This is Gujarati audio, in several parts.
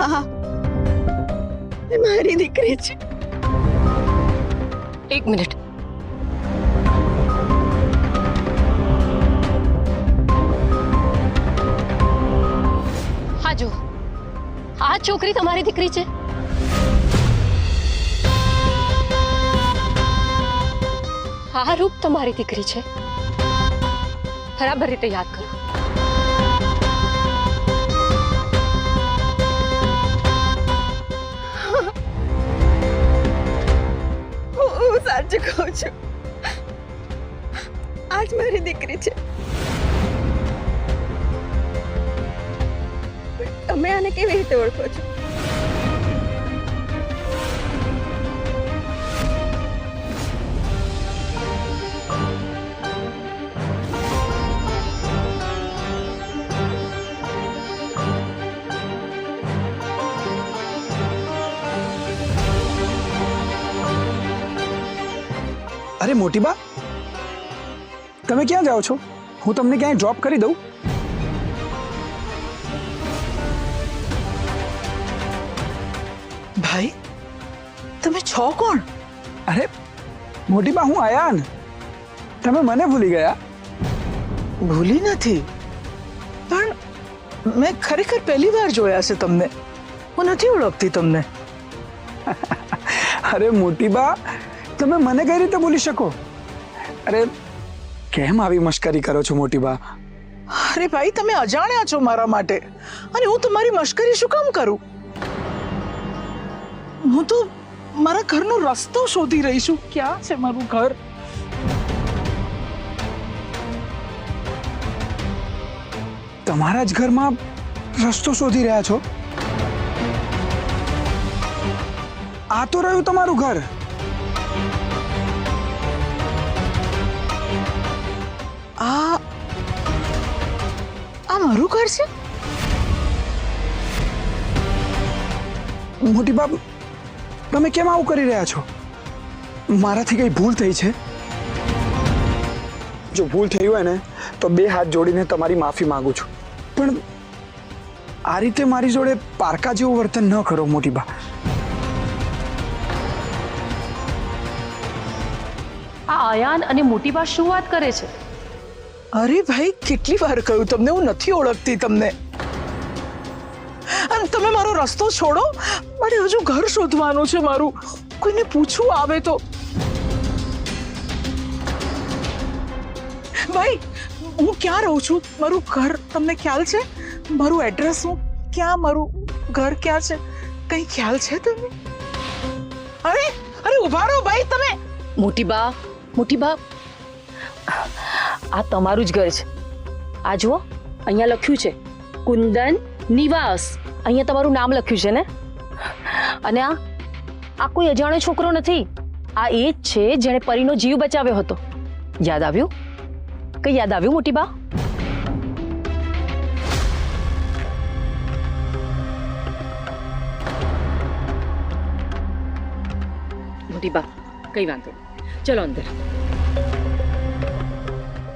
હા, એ મારી દીકરી છે. એક મિનિટ. હા જો, આ છોકરી તમારી દીકરી છે? આ રૂપ તમારી દીકરી છે? બરાબર રીતે યાદ કરો. હું સાચું કહું છું, આજ મારી દીકરી છે. તમે આને કેવી રીતે ઓળખો છો? અરે મોટી બા, તમે ક્યાં જાઓ છો? હું તમને ક્યાંય ડ્રોપ કરી દઉં? ભાઈ, તમે છો કોણ? અરે મોટી બા, હું આયાન. તમે મને ભૂલી ગયા? ભૂલી નથી, પણ મેં ખરેખર પહેલી વાર જોયા છે તમને. હું નથી ઓળખતી તમને. અરે મોટી બા, તમે મને કઈ રીતે ભૂલી શકો? અરે કેમ આવી મશ્કરી કરો છો મોટી બા? અરે ભાઈ, તમે અજાણ્યા છો મારા માટે, અને હું તમારી મશ્કરી શું કામ કરું? હું તો મારા ઘરનો રસ્તો શોધી રહી છું. ક્યાં છે મારું ઘર? તમારા જ ઘરમાં રસ્તો શોધી રહ્યા છો? આ તો રહ્યું તમારું ઘર. આ મારું ઘર છે? મોટી બા, તમે કેમ આવું કરી રહ્યા છો? મારાથી કઈ ભૂલ થઈ છે? જો ભૂલ થઈ હોય ને તો બે હાથ જોડીને તમારી માફી માંગુ છું, પણ આ રીતે મારી જોડે પારકા જેવું વર્તન ન કરો મોટી બા. આ આયાન અને મોટી બા શું વાત કરે છે? અરે ભાઈ, કેટલી વાર કહ્યું તમને, હું નથી ઓળખતી તમને. અને તમે મારો રસ્તો છોડો. મારે હજુ ઘર શોધવાનું છે મારું. કોઈને પૂછવું આવે તો. ભાઈ, હું ક્યાં રહું છું? મારું ઘર તમને ખ્યાલ છે? મારું એડ્રેસ હું ક્યાં, મારું ઘર ક્યાં છે? કઈ ખ્યાલ છે તમને? અરે અરે, ઉભા રહો ભાઈ તમે. મોટી બા, આ તમારું જ ઘર છે. આ જુઓ, અહીંયા લખ્યું છે કુંદન નિવાસ. અહીંયા તમારું નામ લખ્યું છે ને? અને આ કોઈ અજાણ્યો છોકરો નથી. આ એ જ છે જેણે પરીનો જીવ બચાવ્યો હતો. યાદ આવ્યું? કઈ યાદ આવ્યું મોટી બા? મોટી બા, કઈ વાંધો નહીં, ચલો અંદર.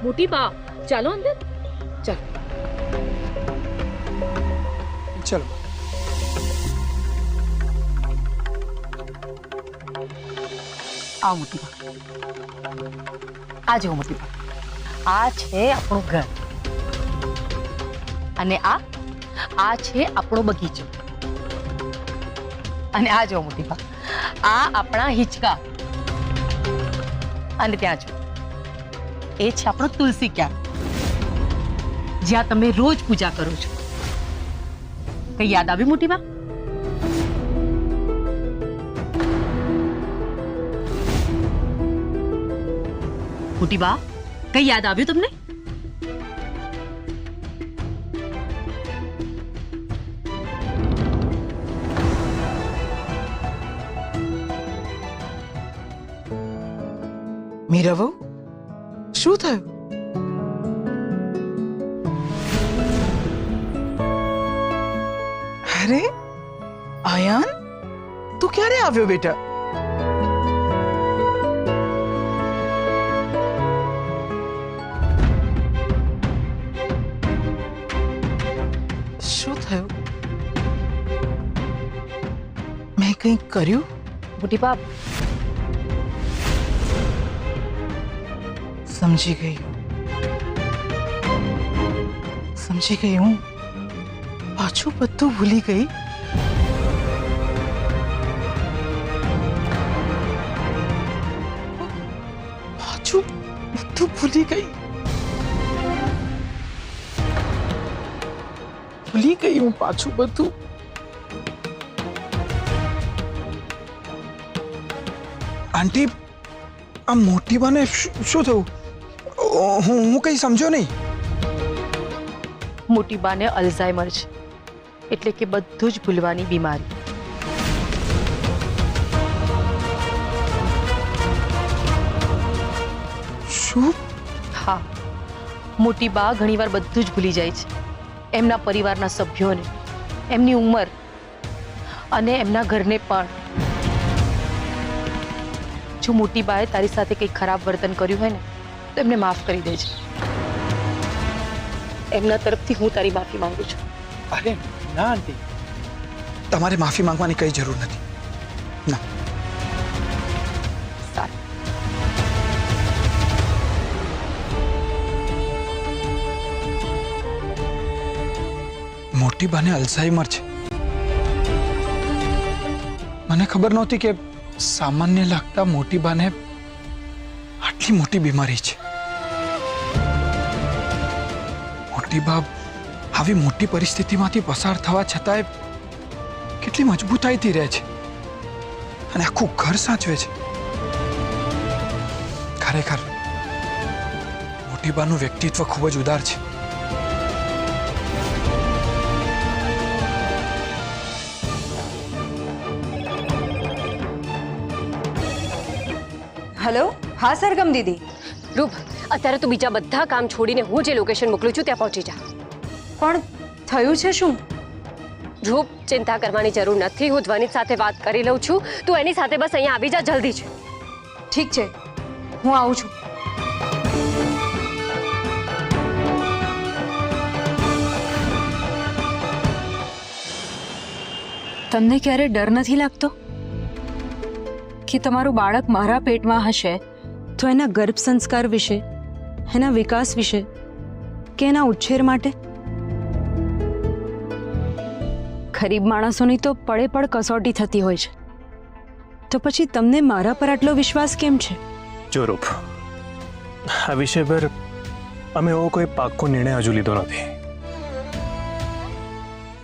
મોટી બા, ચાલો અંદર. ચાલો ચલો. આવો મોટી બા. આ જુઓ મોટી બા, આ છે આપણું ઘર, અને આ છે આપણો બગીચો. અને આ જુઓ મોટી બા, આ આપણા હિંચકા. અને ત્યાં જો, એ છે આપણો તુલસી ક્યાર, જ્યાં તમે રોજ પૂજા કરો છો. કઈ યાદ આવ્યું મોટી બા? મોટી બા, કઈ યાદ આવ્યું તમને? મીરા વહુ, શું થયું? અરે આયાન, તું ક્યારે આવ્યો બેટા? શું થયું? કંઈક કર્યું? મોટી બાપ, સમજી ગઈ હું. પાછું બધું ભૂલી ગઈ. પાછું બધું ભૂલી ગઈ. હું પાછું બધું. આંટી, આ મોટી બાને શું થયું? હું કંઈ સમજો નહીં. મોટી બાને અલ્ઝાઇમર છે, એટલે કે બધું જ ભૂલવાની બીમારી. શું? હા, મોટી બા ઘણીવાર બધું જ ભૂલી જાય છે. એમના પરિવારના સભ્યોને, એમની ઉંમર અને એમના ઘરને પણ. જો મોટી બાએ તારી સાથે કંઈક ખરાબ વર્તન કર્યું હોય ને તો એમને માફ કરી દેજે. એમના તરફથી હું તારી માફી માંગુ છું. અરે ના આંટી, તમારે માફી માંગવાની કઈ જરૂર નથી. ના. સારું. મોટી બાને અલ્ઝાઇમર છે. મને ખબર નહોતી કે સામાન્ય લાગતા મોટી બાને આટલી મોટી બીમારી છે. મોટી બા આવી મોટી પરિસ્થિતિમાંથી પસાર થવા છતાંય કેટલી મજબૂતાઈથી રહે છે અને આખું ઘર સાચવે છે. ખરેખર મોટી બાનું વ્યક્તિત્વ ખૂબ જ ઉદાર છે. હેલો, હા સરગમ દીદી. રૂપ, અત્યારે તું બીજા બધા કામ છોડીને હું જે લોકેશન મોકલું છું ત્યાં પહોંચી જા. પણ થયું છે શું? રૂપ, ચિંતા કરવાની જરૂર નથી. હું ધ્વનિત સાથે વાત કરી લઉં છું. તું એની સાથે બસ અહીંયા આવી જા જલ્દી જ. ઠીક છે, હું આવું છું. તમને ક્યારે ડર નથી લાગતો કે તમારું બાળક મારા પેટમાં હશે તો એના ગર્ભ સંસ્કાર વિશે, એના વિકાસ વિશે કે એના ઉછેર માટે ગરીબ માણસોની તો પળે પળ કસોટી થતી હોય છે, તો પછી તમને મારા પર આટલો વિશ્વાસ કેમ છે? જો રૂપ, આ વિષય પર અમે એવો કોઈ પાક્કો નિર્ણય હજુ લીધો નથી.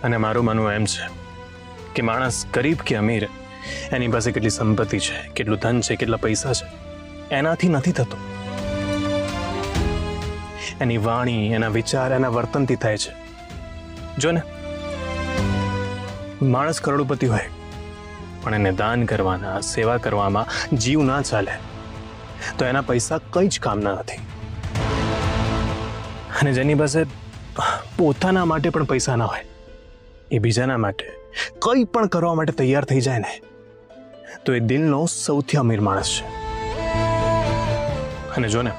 અને મારું માનવું એમ છે કે માણસ ગરીબ કે અમીર, એની પાસે કેટલી સંપત્તિ છે, કેટલું ધન છે, કેટલા પૈસા છે, એનાથી નથી થતો. એની વાણી, એના વિચાર, એના વર્તનથી થાય છે. જો ને, માણસ કરોડપતિ હોય પણ એને દાન કરવાના, સેવા કરવામાં જીવ ના ચાલે તો એના પૈસા કંઈ જ કામના નથી. અને જેની પાસે પોતાના માટે પણ પૈસા ના હોય, એ બીજાના માટે કંઈ પણ કરવા માટે તૈયાર થઈ જાય ને, તો એ દિલનો સૌથી અમીર માણસ છે. અને જો ને,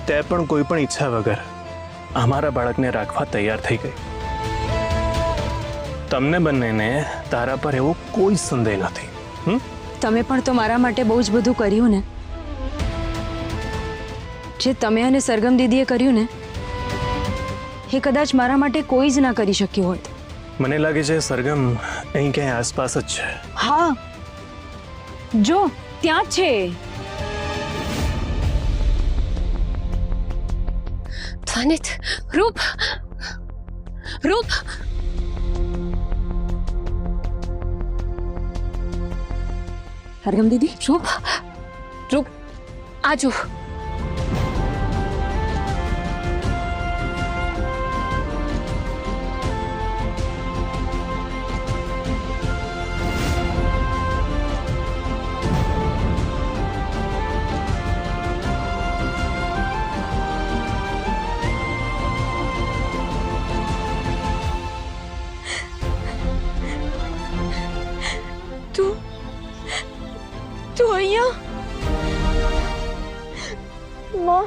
તે પણ કોઈ પણ ઈચ્છા વગર અમારા બાળકને રાખવા તૈયાર થઈ ગઈ. તમને બંનેને તારા પર એવો કોઈ સંદેહ નથી. તમે પણ તો મારા માટે બહુ જ બધું કર્યું ને. જે તમે અને સરગમ દીદીએ કર્યું ને, એ કદાચ મારા માટે કોઈ જ ના કરી શક્યું હોત. મને લાગે છે સરગમ અહીં ક્યાંય આસપાસ જ છે. હા, જો ત્યાં જ છે. ધ્વનિત, રૂપ, રૂપ. સરગમ દીદી, રૂપ, રૂપ, આ જો. તું અહીંયા? માં,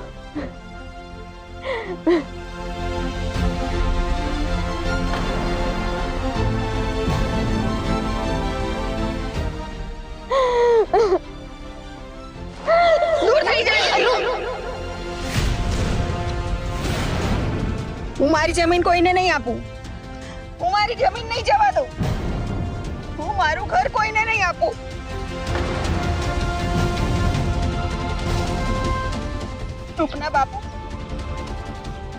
હું મારી જમીન કોઈને નહીં આપું. હું મારી જમીન નહીં જવા દઉં. હું મારું ઘર કોઈને નહીં આપું. રૂપના બાપુ,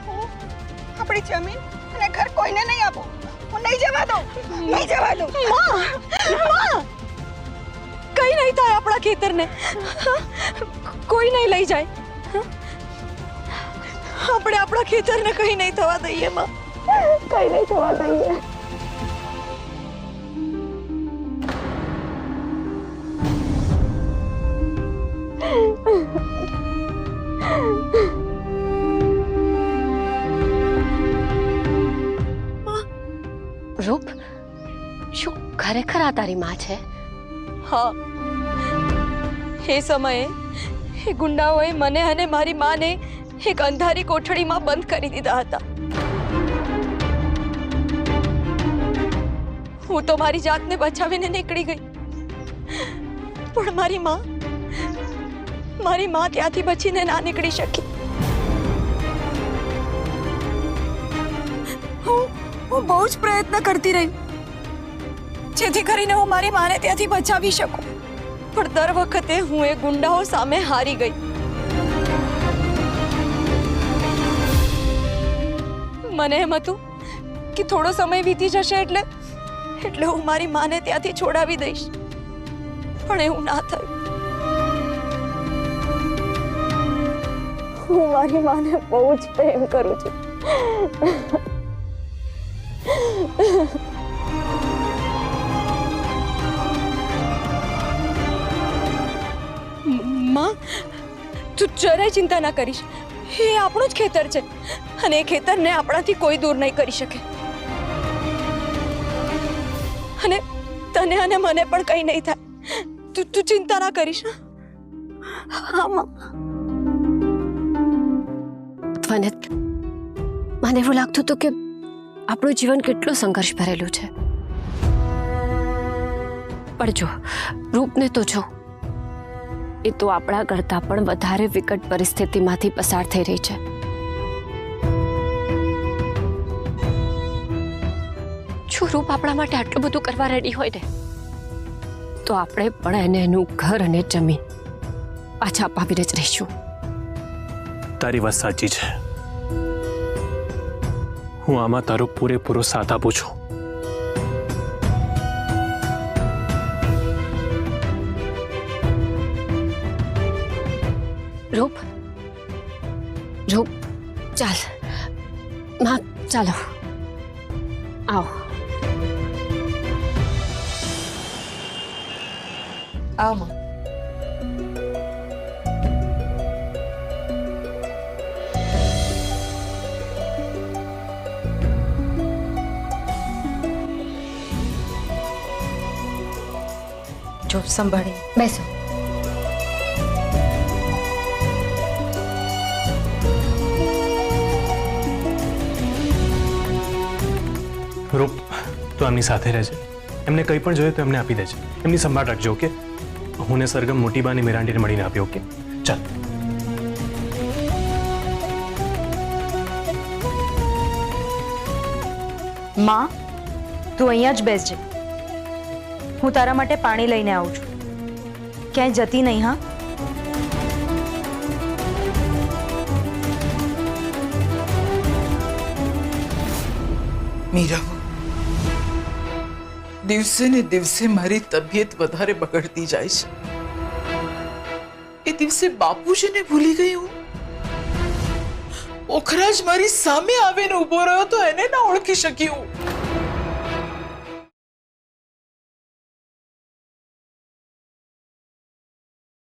હું આપણી જમીન અને ઘર કોઈને નહીં આપું. હું નહીં જવા દઉં. નહીં જવા દઉં. માં, કઈ નહીં થાય આપણા ખેતરને. કોઈ નહીં લઈ જાય. આપણે આપણા ખેતરને કઈ નહીં થવા દઈએ માં. કઈ નહીં થવા દઈએ. રૂપ, શું ખરેખર આ તારી માં છે? હા, એ સમયે એ ગુંડાઓએ મને અને મારી માને એક અંધારી કોઠડીમાં બંધ કરી દીધા હતા. હું તો મારી જાતને બચાવીને નીકળી ગઈ, પણ મારી માં ત્યાંથી બચીને ના નીકળી શકી. હું બહુ જ પ્રયત્ન કરતી રહી જેથી કરીને હું મારી માને ત્યાંથી બચાવી શકું, પણ દર વખતે હું એ ગુંડાઓ સામે હારી ગઈ. મને એમ હતું કે થોડો સમય વીતી જશે એટલે હું મારી માને ત્યાંથી છોડાવી દઈશ, પણ એવું ના થયું. હું મારી માને બહુ જ પ્રેમ કરું છું. માં, તું જરાય ચિંતા ના કરીશ. એ આપણું જ ખેતર છે અને એ ખેતરને આપણાથી કોઈ દૂર નહીં કરી શકે. અને તને અને મને પણ કંઈ નહીં થાય. તું ચિંતા ના કરીશ. હા માં. મને એવું લાગતું હતું કે આપણું જીવન કેટલું સંઘર્ષ ભરેલું છે, પણ જો રૂપને તો જો, એ તો આપણા કરતા પણ વધારે વિકટ પરિસ્થિતિમાંથી પસાર થઈ રહી છે. જો રૂપ આપણા માટે આટલું બધું કરવા રેડી હોય ને, તો આપણે પણ એને એનું ઘર અને જમીન પાછા અપાવીને જ રહીશું. તારી વાત સાચી છે. હું આમાં તારો પૂરેપૂરો સાથ આપું છું. રૂપ, ચાલ માં, ચાલો આવો. આવો માં. જો સંભાળી બેસો. રૂપ, તો એમની સાથે રહેજે. એમને કંઈ પણ જોઈએ તો એમને આપી દેજે. એમની સંભાળ રાખજો, ઓકે? હું ને સરગમ મોટી બા અને મિરાંડીને મળીને આપી, ઓકે? ચાલ. માં, તું અહીંયા જ બેસજે. હું તારા માટે પાણી લઈને આવું છું. ક્યાંય જતી નહીં, હા? મીરા, દિવસે ને દિવસે મારી તબિયત વધારે બગડતી જાય છે. એ દિવસે બાપુજીને ભૂલી ગઈ હું. ઓખરાજ મારી સામે આવીને ઊભો રહ્યો તો એને ના ઓળખી શકી હું.